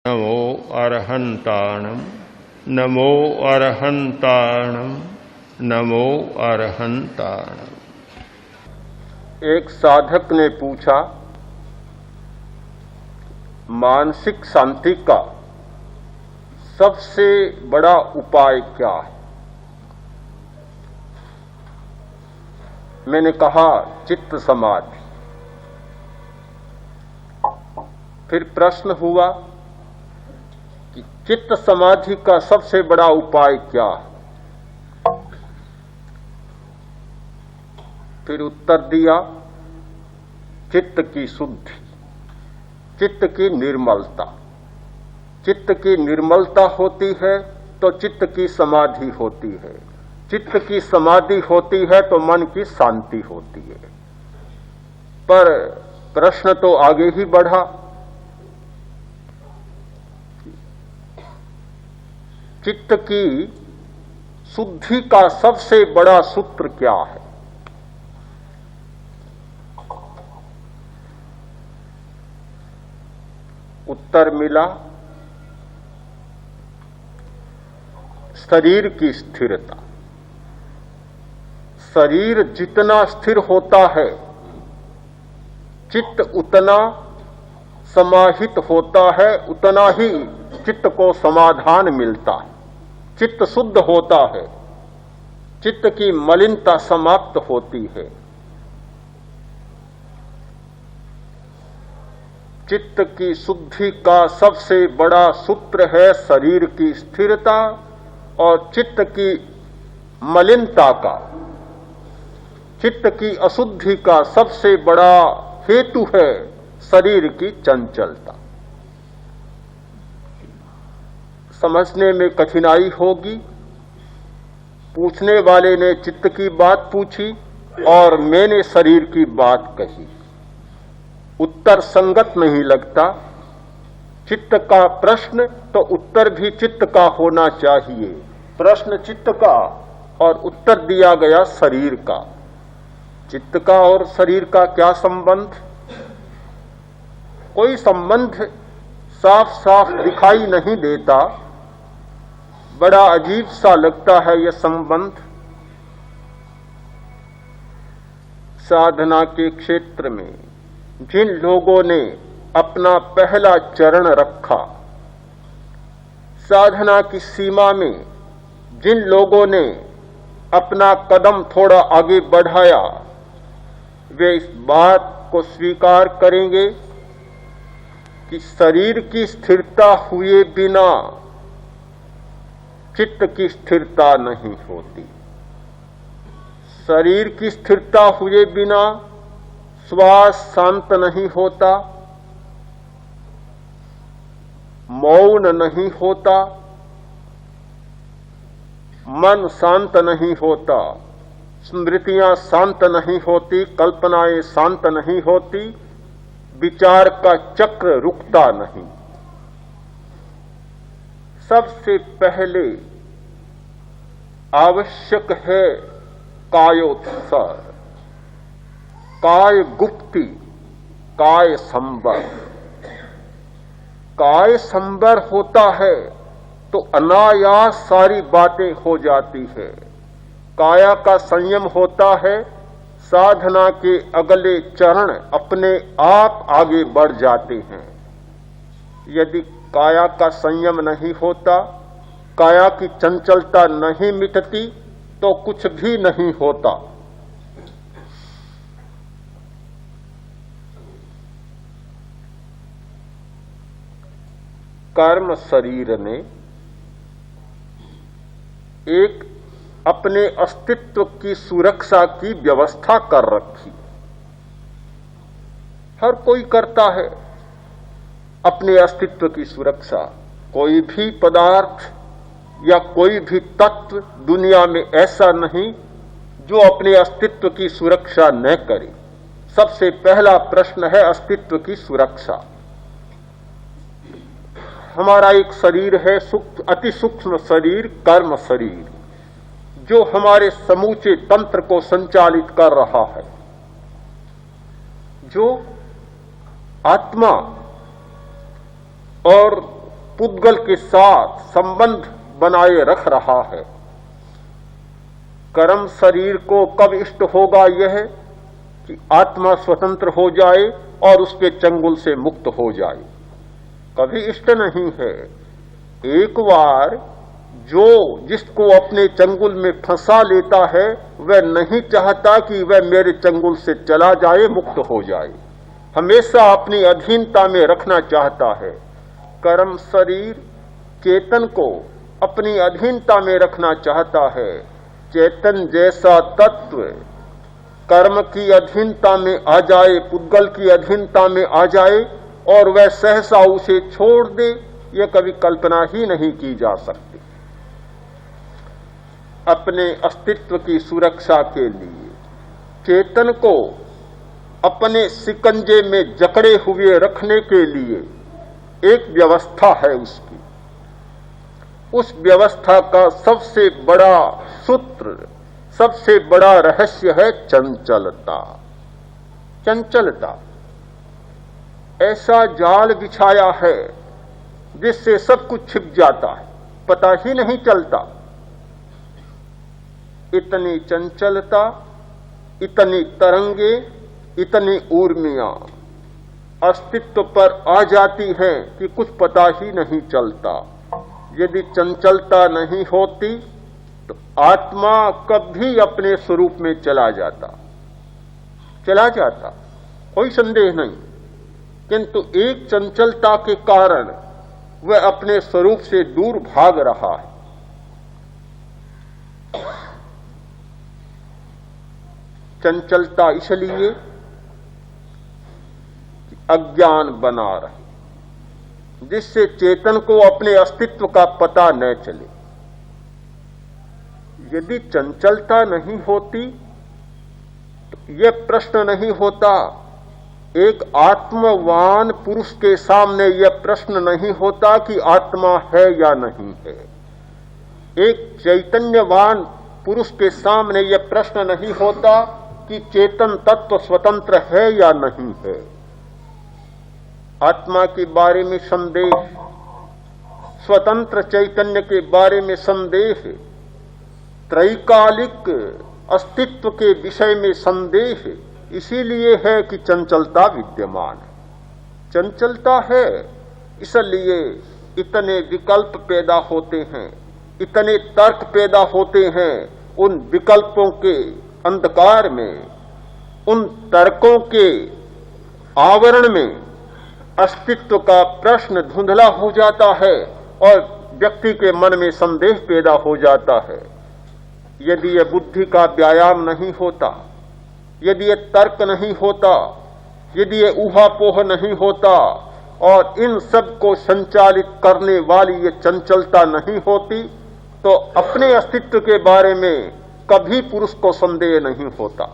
नमो अरहंताणम नमो अरहंताणम नमो अरहंताणम। एक साधक ने पूछा, मानसिक शांति का सबसे बड़ा उपाय क्या है? मैंने कहा, चित्त समाधि। फिर प्रश्न हुआ कि चित्त समाधि का सबसे बड़ा उपाय क्या है? फिर उत्तर दिया, चित्त की शुद्धि, चित्त की निर्मलता। चित्त की निर्मलता होती है तो चित्त की समाधि होती है, चित्त की समाधि होती है तो मन की शांति होती है। पर प्रश्न तो आगे ही बढ़ा, चित्त की शुद्धि का सबसे बड़ा सूत्र क्या है? उत्तर मिला, शरीर की स्थिरता। शरीर जितना स्थिर होता है, चित्त उतना समाहित होता है, उतना ही चित्त को समाधान मिलता है। चित्त शुद्ध होता है, चित्त की मलिनता समाप्त होती है। चित्त की शुद्धि का सबसे बड़ा सूत्र है शरीर की स्थिरता, और चित्त की मलिनता का, चित्त की अशुद्धि का सबसे बड़ा हेतु है शरीर की चंचलता। समझने में कठिनाई होगी। पूछने वाले ने चित्त की बात पूछी और मैंने शरीर की बात कही। उत्तर संगत नहीं लगता। चित्त का प्रश्न तो उत्तर भी चित्त का होना चाहिए। प्रश्न चित्त का और उत्तर दिया गया शरीर का। चित्त का और शरीर का क्या संबंध? कोई संबंध साफ साफ दिखाई नहीं देता। बड़ा अजीब सा लगता है यह संबंध। साधना के क्षेत्र में जिन लोगों ने अपना पहला चरण रखा, साधना की सीमा में जिन लोगों ने अपना कदम थोड़ा आगे बढ़ाया, वे इस बात को स्वीकार करेंगे कि शरीर की स्थिरता हुए बिना चित्त की स्थिरता नहीं होती। शरीर की स्थिरता हुए बिना श्वास शांत नहीं होता, मौन नहीं होता, मन शांत नहीं होता, स्मृतियां शांत नहीं होती, कल्पनाएं शांत नहीं होती, विचार का चक्र रुकता नहीं। सबसे पहले आवश्यक है कायोत्सर, काय गुप्ति, काय संबर। काय संबर होता है तो अनायास सारी बातें हो जाती है। काया का संयम होता है, साधना के अगले चरण अपने आप आगे बढ़ जाते हैं। यदि काया का संयम नहीं होता, काया की चंचलता नहीं मिटती, तो कुछ भी नहीं होता। कर्म शरीर ने एक अपने अस्तित्व की सुरक्षा की व्यवस्था कर रखी। हर कोई करता है अपने अस्तित्व की सुरक्षा। कोई भी पदार्थ या कोई भी तत्व दुनिया में ऐसा नहीं जो अपने अस्तित्व की सुरक्षा न करे। सबसे पहला प्रश्न है अस्तित्व की सुरक्षा। हमारा एक शरीर है, अति सूक्ष्म शरीर, कर्म शरीर, जो हमारे समूचे तंत्र को संचालित कर रहा है, जो आत्मा और पुद्गल के साथ संबंध बनाए रख रहा है। कर्म शरीर को कब इष्ट होगा यह कि आत्मा स्वतंत्र हो जाए और उसके चंगुल से मुक्त हो जाए। कभी इष्ट नहीं है। एक बार जो जिसको अपने चंगुल में फंसा लेता है वह नहीं चाहता कि वह मेरे चंगुल से चला जाए, मुक्त हो जाए, हमेशा अपनी अधीनता में रखना चाहता है। कर्म शरीर चेतन को अपनी अधीनता में रखना चाहता है। चेतन जैसा तत्व कर्म की अधीनता में आ जाए, पुद्गल की अधीनता में आ जाए और वह सहसा उसे छोड़ दे, यह कभी कल्पना ही नहीं की जा सकती। अपने अस्तित्व की सुरक्षा के लिए चेतन को अपने शिकंजे में जकड़े हुए रखने के लिए एक व्यवस्था है उसकी। उस व्यवस्था का सबसे बड़ा सूत्र, सबसे बड़ा रहस्य है चंचलता। चंचलता ऐसा जाल बिछाया है जिससे सब कुछ छिप जाता है, पता ही नहीं चलता। इतनी चंचलता, इतनी तरंगे, इतनी ऊर्मियां अस्तित्व पर आ जाती हैं कि कुछ पता ही नहीं चलता। यदि चंचलता नहीं होती तो आत्मा कभी अपने स्वरूप में चला जाता, कोई संदेह नहीं। किंतु एक चंचलता के कारण वह अपने स्वरूप से दूर भाग रहा है। चंचलता इसलिए अज्ञान बना रहे, जिससे चेतन को अपने अस्तित्व का पता न चले। यदि चंचलता नहीं होती तो यह प्रश्न नहीं होता, एक आत्मवान पुरुष के सामने यह प्रश्न नहीं होता कि आत्मा है या नहीं है। एक चैतन्यवान पुरुष के सामने यह प्रश्न नहीं होता कि चेतन तत्व स्वतंत्र है या नहीं है। आत्मा के बारे में संदेह, स्वतंत्र चैतन्य के बारे में संदेह, त्रैकालिक अस्तित्व के विषय में संदेह इसीलिए है कि चंचलता विद्यमान है। चंचलता है इसलिए इतने विकल्प पैदा होते हैं, इतने तर्क पैदा होते हैं। उन विकल्पों के अंधकार में, उन तर्कों के आवरण में अस्तित्व का प्रश्न धुंधला हो जाता है और व्यक्ति के मन में संदेह पैदा हो जाता है। यदि यह बुद्धि का व्यायाम नहीं होता, यदि यह तर्क नहीं होता, यदि यह ऊहापोह नहीं होता और इन सब को संचालित करने वाली ये चंचलता नहीं होती तो अपने अस्तित्व के बारे में कभी पुरुष को संदेह नहीं होता।